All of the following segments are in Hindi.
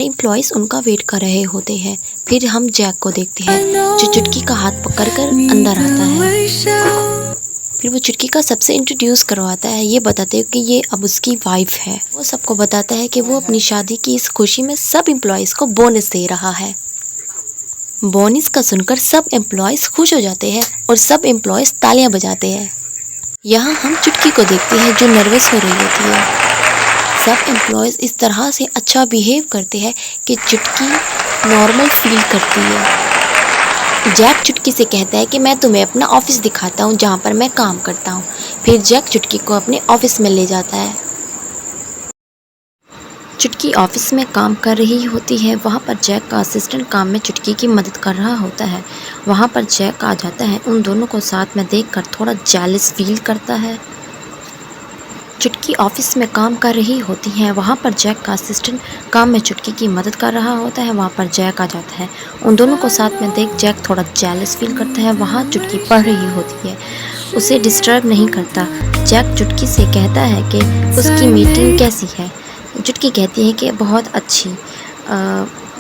एम्प्लॉयज़ उनका वेट कर रहे होते हैं। फिर हम जैक को देखते हैं जो चुटकी का हाथ पकड़कर अंदर आता है। फिर वो चुटकी का सबसे इंट्रोड्यूस करवाता है, ये बताते हुए कि ये अब उसकी वाइफ है। वो सबको बताता है कि वो अपनी शादी की इस खुशी में सब एम्प्लॉयज़ को बोनस दे रहा है। बोनस का सुनकर सब एम्प्लॉयज़ खुश हो जाते हैं और सब एम्प्लॉयज़ तालियां बजाते हैं। यहाँ हम चुटकी को देखते हैं जो नर्वस हो रही होती है। सब एम्प्लॉयज़ इस तरह से अच्छा बिहेव करते हैं कि चुटकी नॉर्मल फील करती है। जैक चुटकी से कहता है कि मैं तुम्हें अपना ऑफिस दिखाता हूँ जहाँ पर मैं काम करता हूँ। फिर जैक चुटकी को अपने ऑफिस में ले जाता है। चुटकी ऑफिस में काम कर रही होती है। वहाँ पर जैक का असिस्टेंट काम में चुटकी की मदद कर रहा होता है। वहाँ पर जैक आ जाता है। उन दोनों को साथ में देखकर थोड़ा जेलस फील करता है। चुटकी ऑफिस में काम कर रही होती है। वहाँ पर जैक का असिस्टेंट काम में चुटकी की मदद कर रहा होता है। वहाँ पर जैक आ जाता है। उन दोनों को साथ में देख जैक थोड़ा जेलस फील करता है। वहाँ चुटकी पढ़ रही होती है, उसे डिस्टर्ब नहीं करता। जैक चुटकी से कहता है कि उसकी मीटिंग कैसी है। चुटकी कहती है कि बहुत अच्छी।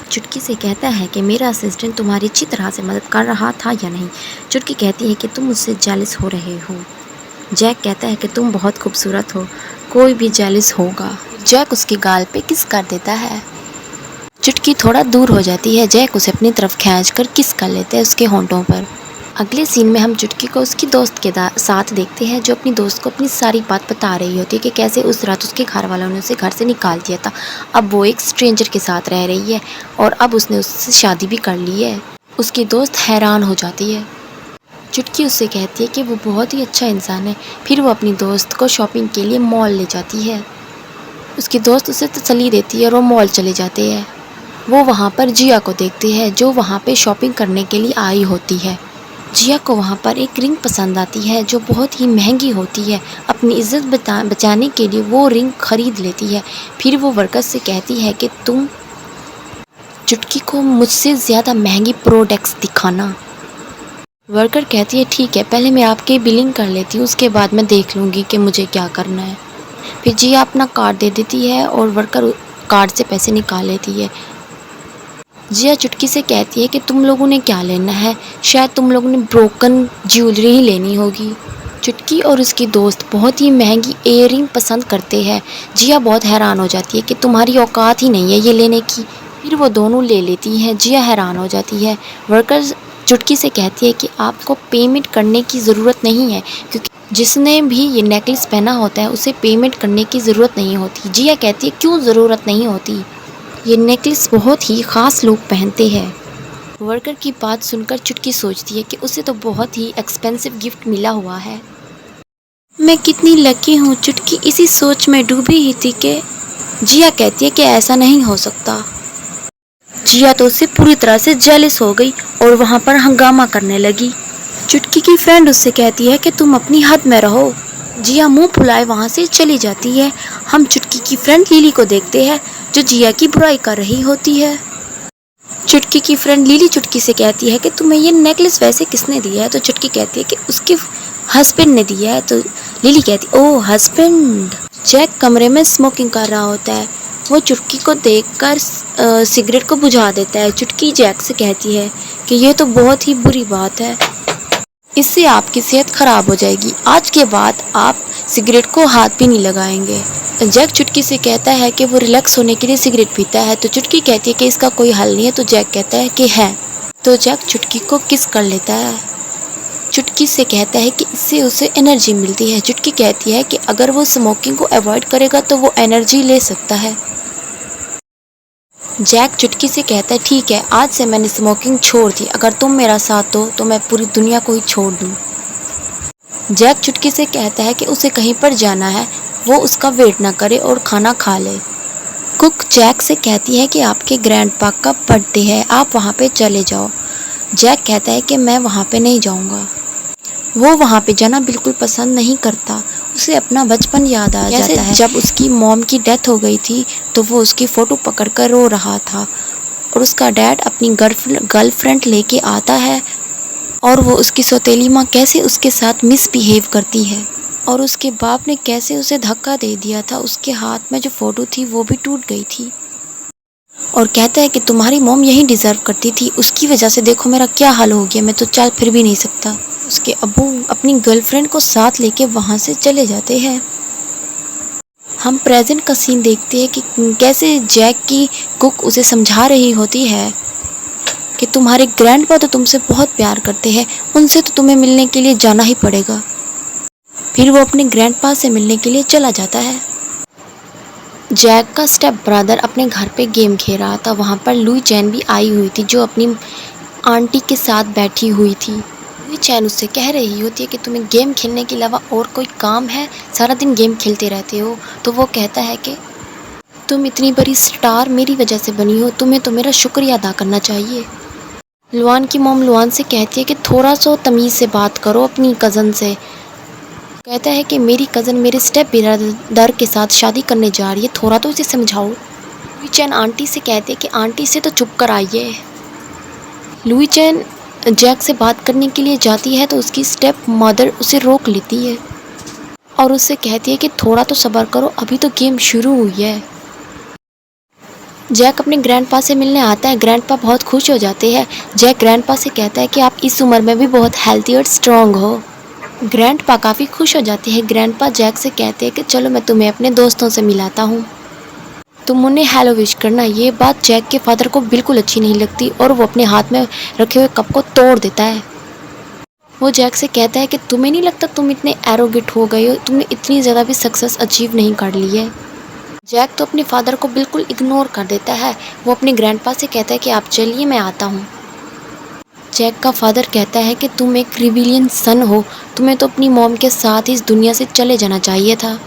चुटकी से कहता है कि मेरा असिस्टेंट तुम्हारी अच्छी तरह से मदद कर रहा था या नहीं। चुटकी कहती है कि तुम मुझसे जेलस हो रहे हो। जैक कहता है कि तुम बहुत खूबसूरत हो, कोई भी जेलस होगा। जैक उसकी गाल पे किस कर देता है। चुटकी थोड़ा दूर हो जाती है। जैक उसे अपनी तरफ खींचकर किस कर लेते हैं उसके होंठों पर। अगले सीन में हम चुटकी को उसकी दोस्त के साथ देखते हैं जो अपनी दोस्त को अपनी सारी बात बता रही होती है कि कैसे उस रात उसके घर वालों ने उसे घर से निकाल दिया था। अब वो एक स्ट्रेंजर के साथ रह रही है और अब उसने उससे शादी भी कर ली है। उसकी दोस्त हैरान हो जाती है। चुटकी उससे कहती है कि वो बहुत ही अच्छा इंसान है। फिर वो अपनी दोस्त को शॉपिंग के लिए मॉल ले जाती है। उसकी दोस्त उसे तसल्ली देती है और वो मॉल चले जाते हैं। वो वहाँ पर जिया को देखते हैं जो वहाँ पे शॉपिंग करने के लिए आई होती है। जिया को वहाँ पर एक रिंग पसंद आती है जो बहुत ही महंगी होती है। अपनी इज्जत बचाने के लिए वो रिंग खरीद लेती है। फिर वो वर्कर से कहती है कि तुम चुटकी को मुझसे ज़्यादा महंगी प्रोडक्ट्स दिखाना। वर्कर कहती है ठीक है, पहले मैं आपकी बिलिंग कर लेती हूँ, उसके बाद मैं देख लूँगी कि मुझे क्या करना है। फिर जिया अपना कार्ड दे देती है और वर्कर कार्ड से पैसे निकाल लेती है। जिया चुटकी से कहती है कि तुम लोगों ने क्या लेना है, शायद तुम लोगों ने ब्रोकन ज्वेलरी ही लेनी होगी। चुटकी और उसकी दोस्त बहुत ही महंगी इयररिंग पसंद करते हैं। जिया बहुत हैरान हो जाती है कि तुम्हारी औकात ही नहीं है ये लेने की। फिर वो दोनों ले लेती हैं। जिया हैरान हो जाती है। वर्कर चुटकी से कहती है कि आपको पेमेंट करने की ज़रूरत नहीं है क्योंकि जिसने भी ये नेकलेस पहना होता है उसे पेमेंट करने की ज़रूरत नहीं होती। जिया कहती है क्यों ज़रूरत नहीं होती, ये नेकलेस बहुत ही ख़ास लोग पहनते हैं। वर्कर की बात सुनकर चुटकी सोचती है कि उसे तो बहुत ही एक्सपेंसिव गिफ्ट मिला हुआ है। मैं कितनी लकी हूँ। चुटकी इसी सोच में डूबी ही थी कि जिया कहती है कि ऐसा नहीं हो सकता। जिया तो उससे पूरी तरह से जेलस हो गई और वहाँ पर हंगामा करने लगी। चुटकी की फ्रेंड उससे कहती है कि तुम अपनी हद में रहो। जिया मुंह फुलाए वहाँ से चली जाती है। हम चुटकी की फ्रेंड लिली को देखते हैं जो जिया की बुराई कर रही होती है। चुटकी की फ्रेंड लिली चुटकी से कहती है कि तुम्हें ये नेकलेस वैसे किसने दिया है। तो चुटकी कहती है कि उसके हस्बैंड ने दिया है। तो लिली कहती है ओह हस्बैंड। जैक कमरे में स्मोकिंग कर रहा होता है। वो चुटकी को देखकर सिगरेट को बुझा देता है। चुटकी जैक से कहती है कि ये तो बहुत ही बुरी बात है, इससे आपकी सेहत खराब हो जाएगी। आज के बाद आप सिगरेट को हाथ भी नहीं लगाएंगे। जैक चुटकी से कहता है कि वो रिलैक्स होने के लिए सिगरेट पीता है। तो चुटकी कहती है कि इसका कोई हल नहीं है। तो जैक कहता है कि है। तो जैक चुटकी को किस कर लेता है। चुटकी से कहता है कि इससे उसे एनर्जी मिलती है। चुटकी कहती है कि अगर वो स्मोकिंग को अवॉइड करेगा तो वो एनर्जी ले सकता है। जैक चुटकी से कहता है ठीक है, आज से मैंने स्मोकिंग छोड़ दी, अगर तुम मेरा साथ दो तो मैं पूरी दुनिया को ही छोड़ दूँ। जैक चुटकी से कहता है कि उसे कहीं पर जाना है, वो उसका वेट ना करे और खाना खा ले। कुक जैक से कहती है कि आपके ग्रैंडपा का बर्थडे है, आप वहाँ पे चले जाओ। जैक कहता है कि मैं वहाँ पे नहीं जाऊँगा। वो वहाँ पे जाना बिल्कुल पसंद नहीं करता। उसे अपना बचपन याद आ जाता है। जब उसकी मॉम की डेथ हो गई थी तो वो उसकी फ़ोटो पकड़कर रो रहा था और उसका डैड अपनी गर्लफ्रेंड लेके आता है और वो उसकी सौतेली माँ कैसे उसके साथ मिसबिहेव करती है और उसके बाप ने कैसे उसे धक्का दे दिया था। उसके हाथ में जो फ़ोटो थी वो भी टूट गई थी। और कहता है कि तुम्हारी मॉम यही डिज़र्व करती थी, उसकी वजह से देखो मेरा क्या हाल हो गया, मैं तो चल फिर भी नहीं सकता। उसके अब्बू अपनी गर्लफ्रेंड को साथ लेके वहाँ से चले जाते हैं। हम प्रेजेंट का सीन देखते हैं कि कैसे जैक की कुक उसे समझा रही होती है कि तुम्हारे ग्रैंडपा तो तुमसे बहुत प्यार करते हैं, उनसे तो तुम्हें मिलने के लिए जाना ही पड़ेगा। फिर वो अपने ग्रैंडपा से मिलने के लिए चला जाता है। जैक का स्टेप ब्रदर अपने घर पे गेम खेल रहा था। वहाँ पर लुई चैन भी आई हुई थी जो अपनी आंटी के साथ बैठी हुई थी। लुई चैन उससे कह रही होती है कि तुम्हें गेम खेलने के अलावा और कोई काम है, सारा दिन गेम खेलते रहते हो। तो वो कहता है कि तुम इतनी बड़ी स्टार मेरी वजह से बनी हो, तुम्हें तो मेरा शुक्रिया अदा करना चाहिए। लुआन की मॉम लुआन से कहती है कि थोड़ा सा तमीज़ से बात करो अपनी कज़न से। कहता है कि मेरी कज़न मेरे स्टेप ब्रदर के साथ शादी करने जा रही है, थोड़ा तो उसे समझाओ। लुई चैन आंटी से कहते हैं कि आंटी से तो चुप कर आइए। लुई चैन जैक से बात करने के लिए जाती है तो उसकी स्टेप मदर उसे रोक लेती है और उससे कहती है कि थोड़ा तो सब्र करो, अभी तो गेम शुरू हुई है। जैक अपने ग्रैंडपा से मिलने आता है। ग्रैंडपा बहुत खुश हो जाते हैं। जैक ग्रैंडपा से कहता है कि आप इस उम्र में भी बहुत हेल्थी और स्ट्रॉन्ग हो। ग्रैंडपा काफ़ी खुश हो जाते हैं। ग्रैंडपा जैक से कहते हैं कि चलो मैं तुम्हें अपने दोस्तों से मिलाता हूँ, तुम उन्हें हेलो विश करना। ये बात जैक के फादर को बिल्कुल अच्छी नहीं लगती और वो अपने हाथ में रखे हुए कप को तोड़ देता है। वो जैक से कहता है कि तुम्हें नहीं लगता तुम इतने एरोगेंट हो गए हो, तुमने इतनी ज़्यादा भी सक्सेस अचीव नहीं कर ली है। जैक तो अपने फादर को बिल्कुल इग्नोर कर देता है। वो अपने ग्रैंडपा से कहता है कि आप चलिए मैं आता हूँ। जैक का फादर कहता है कि तुम एक रिबिलियन सन हो, तुम्हें तो अपनी मॉम के साथ ही इस दुनिया से चले जाना चाहिए था।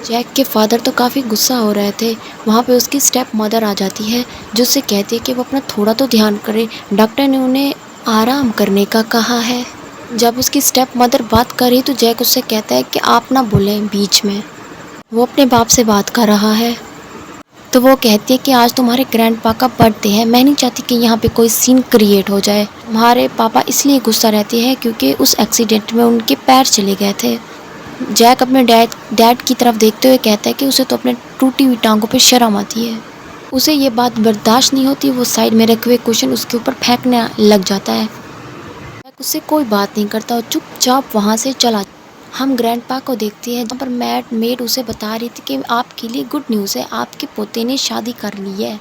जैक के फादर तो काफ़ी गुस्सा हो रहे थे। वहाँ पे उसकी स्टेप मदर आ जाती है जो उससे कहती है कि वो अपना थोड़ा तो ध्यान करें, डॉक्टर ने उन्हें आराम करने का कहा है। जब उसकी स्टेप मदर बात कर रही तो जैक उससे कहता है कि आप ना बोलें बीच में, वो अपने बाप से बात कर रहा है। तो वो कहती है कि आज तुम्हारे ग्रैंडपा का बर्थडे है, मैं नहीं चाहती कि यहाँ पे कोई सीन क्रिएट हो जाए। तुम्हारे पापा इसलिए गुस्सा रहते हैं क्योंकि उस एक्सीडेंट में उनके पैर चले गए थे। जैक अपने डैड की तरफ देखते हुए कहता है कि उसे तो अपने टूटी हुई टांगों पे शर्म आती है। उसे ये बात बर्दाश्त नहीं होती। वो साइड में रखे हुए कुशन उसके ऊपर फेंकने लग जाता है। जैक उससे कोई बात नहीं करता और चुपचाप वहाँ से चला। हम ग्रैंडपा को देखते हैं जहाँ पर मेड उसे बता रही थी कि आपके लिए गुड न्यूज़ है, आपके पोते ने शादी कर ली है।